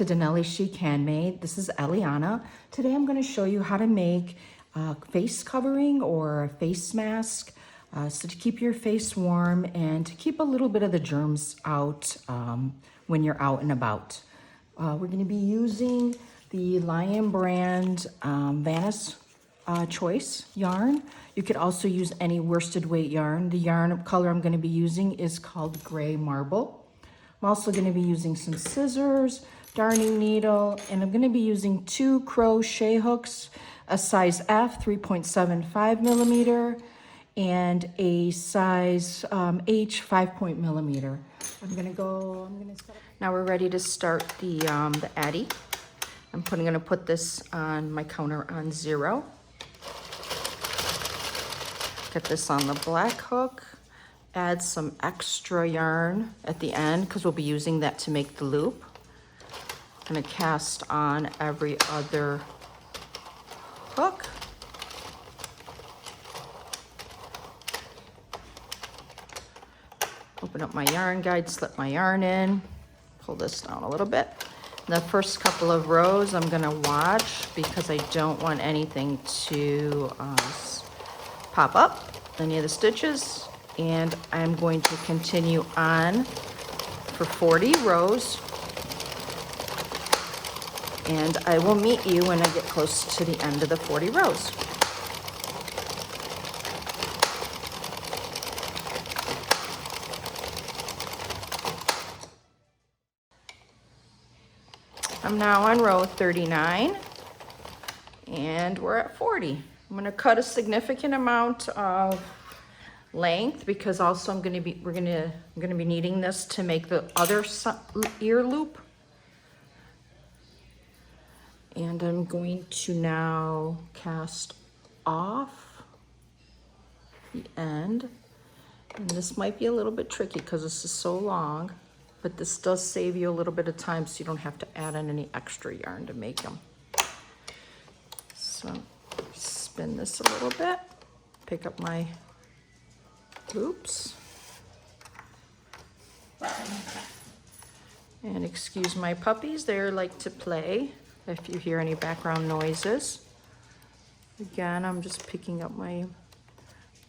to Denelli Chic Handmade. This is Eliana. Today I'm going to show you how to make a face covering or a face mask so to keep your face warm and to keep a little bit of the germs out when you're out and about. We're going to be using the Lion brand Vanish Choice yarn. You could also use any worsted weight yarn. The yarn color I'm going to be using is called Gray Marble. I'm also going to be using some scissors, darning needle, and I'm going to be using 2 crochet hooks, a size F 3.75 millimeter, and a size H 5 millimeter. Now we're ready to start the Addi. I'm going to put this on my counter on 0. Get this on the black hook. Add some extra yarn at the end because we'll be using that to make the loop. I'm going to cast on every other hook. Open up my yarn guide, slip my yarn in, pull this down a little bit. The first couple of rows I'm going to watch because I don't want anything to pop up, any of the stitches. And I'm going to continue on for 40 rows. And I will meet you when I get close to the end of the 40 rows. I'm now on row 39 and we're at 40. I'm going to cut a significant amount of length because also I'm going to be needing this to make the other ear loop. And I'm going to now cast off the end. And this might be a little bit tricky because this is so long, but this does save you a little bit of time so you don't have to add in any extra yarn to make them. So spin this a little bit, pick up my loops, and excuse my puppies, they like to play if you hear any background noises. Again, I'm just picking up my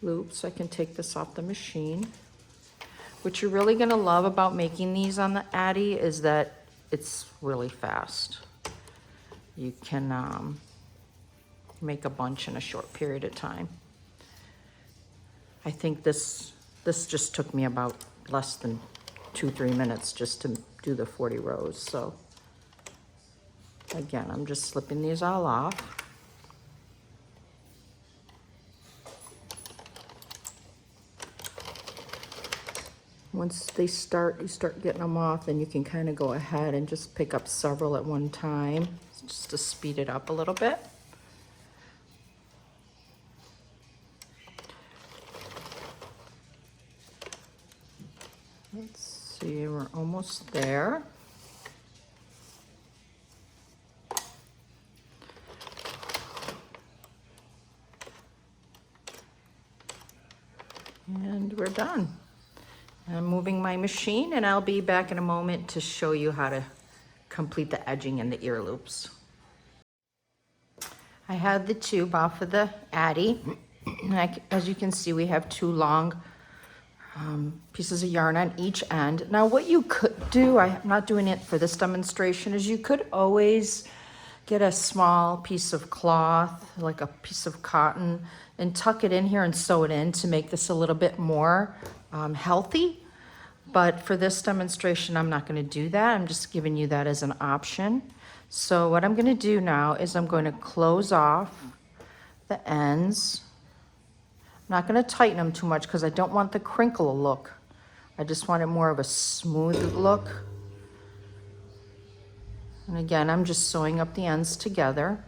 loops so I can take this off the machine. What you're really going to love about making these on the Addi is that it's really fast. You can make a bunch in a short period of time. I think this just took me about less than 2-3 minutes just to do the 40 rows. So again, I'm just slipping these all off. Once you start getting them off, then you can kind of go ahead and just pick up several at one time just to speed it up a little bit. Let's see, we're almost there. And we're done. I'm moving my machine and I'll be back in a moment to show you how to complete the edging and the ear loops. I had the tube off of the Addi. As you can see, we have 2 long pieces of yarn on each end. Now what you could do, I'm not doing it for this demonstration, is you could always get a small piece of cloth, like a piece of cotton, and tuck it in here and sew it in to make this a little bit more healthy. But for this demonstration, I'm not going to do that. I'm just giving you that as an option. So what I'm going to do now is I'm going to close off the ends. I'm not going to tighten them too much because I don't want the crinkle look. I just want it more of a smooth look. And again, I'm just sewing up the ends together.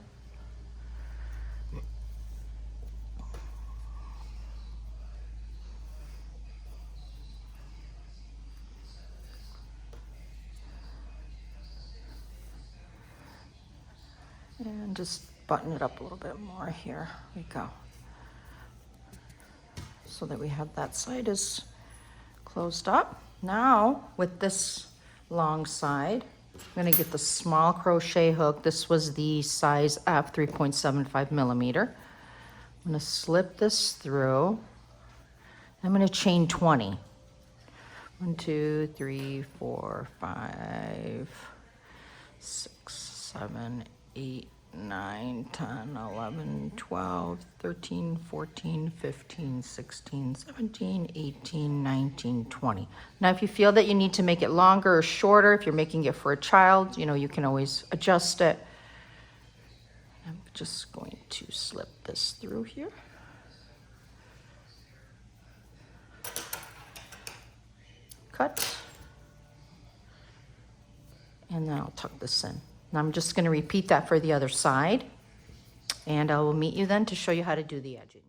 And just button it up a little bit more here. There we go. So that we have that side is closed up. Now with this long side, I'm going to get the small crochet hook. This was the size F, 3.75 millimeter. I'm going to slip this through. I'm going to chain 20. 1, 2, 3, 4, 5, 6, 7, 8, 9, 10, 11, 12, 13, 14, 15, 16, 17, 18, 19, 20. Now, if you feel that you need to make it longer or shorter, if you're making it for a child, you know, you can always adjust it. I'm just going to slip this through here. Cut. And then I'll tuck this in. And I'm just going to repeat that for the other side. And I will meet you then to show you how to do the edging.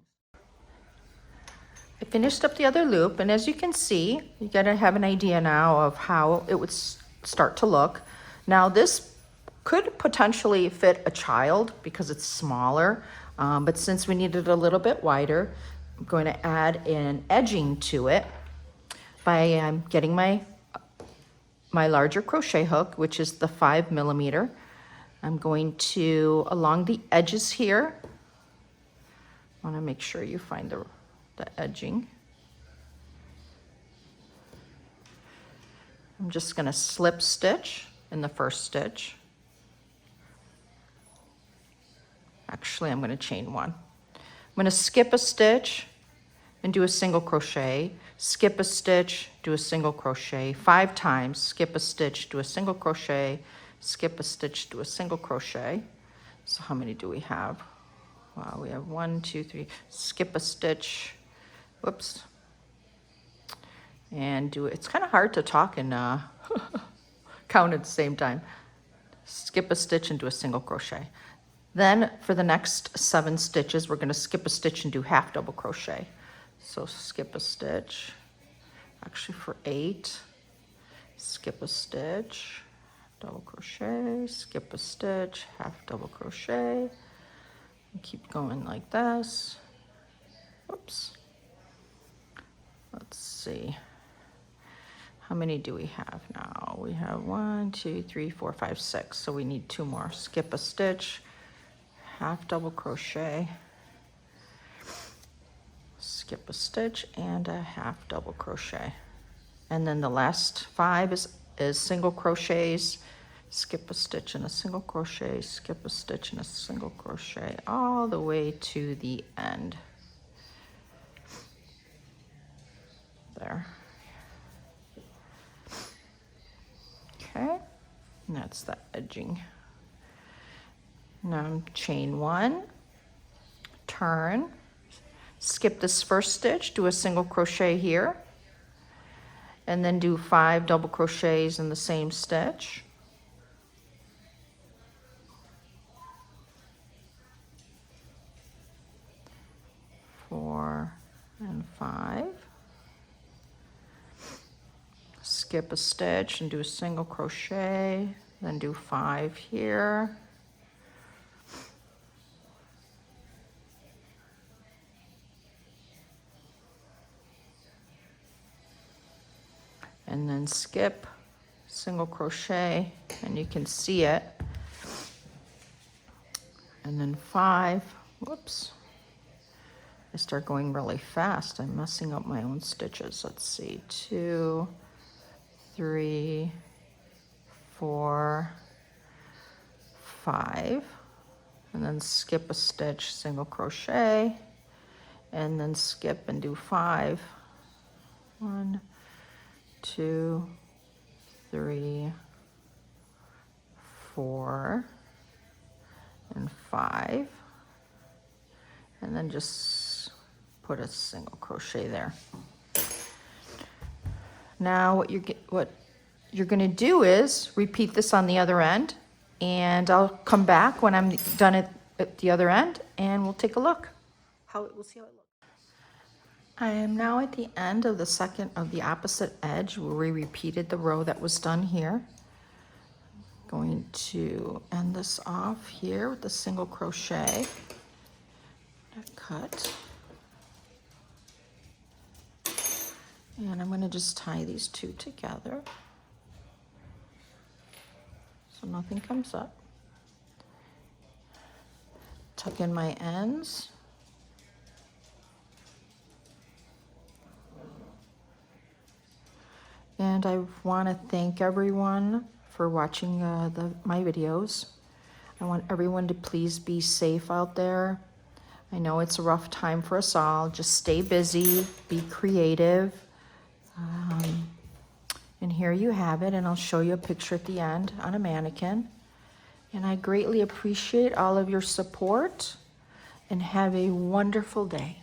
I finished up the other loop, and as you can see, you got to have an idea now of how it would start to look. Now this could potentially fit a child because it's smaller, but since we need it a little bit wider, I'm going to add an edging to it by getting my larger crochet hook, which is the 5 millimeter. I'm going to, along the edges here, I want to make sure you find the edging. I'm just going to slip stitch in the first stitch. Actually, I'm going to chain 1. I'm going to skip a stitch and do a single crochet, skip a stitch, do a single crochet 5 times, skip a stitch, do a single crochet, skip a stitch, do a single crochet. So how many do we have? Wow, we have 1, 2, 3, skip a stitch, whoops, and do it. It's kind of hard to talk and count at the same time. Skip a stitch and do a single crochet. Then for the next 7 stitches, we're going to skip a stitch and do half double crochet. So skip a stitch, actually for 8, skip a stitch, double crochet, skip a stitch, half double crochet, and keep going like this. Oops. Let's see. How many do we have now? We have 1, 2, 3, 4, 5, 6. So we need 2 more. Skip a stitch, half double crochet, skip a stitch, and a half double crochet. And then the last 5 is single crochets, skip a stitch and a single crochet, skip a stitch and a single crochet, all the way to the end. There. Okay, and that's the edging. Now chain 1, turn, skip this first stitch, do a single crochet here, and then do 5 double crochets in the same stitch. Four and 5. Skip a stitch and do a single crochet, then do 5 here. And then skip, single crochet, and you can see it. And then 5, whoops. I start going really fast. I'm messing up my own stitches. Let's see, 2, 3, 4, 5, and then skip a stitch, single crochet, and then skip and do 5. 1, 2, 3, 4, and 5, and then just put a single crochet there. Now what you're going to do is repeat this on the other end, and I'll come back when I'm done at the other end, and we'll take a look. We'll see how it looks. I am now at the end of the second of the opposite edge where we repeated the row that was done here. Going to end this off here with a single crochet, cut, and I'm going to just tie these 2 together. so nothing comes up. Tuck in my ends. And I want to thank everyone for watching my videos. I want everyone to please be safe out there. I know it's a rough time for us all. Just stay busy, be creative. And here you have it, and I'll show you a picture at the end on a mannequin. And I greatly appreciate all of your support, and have a wonderful day.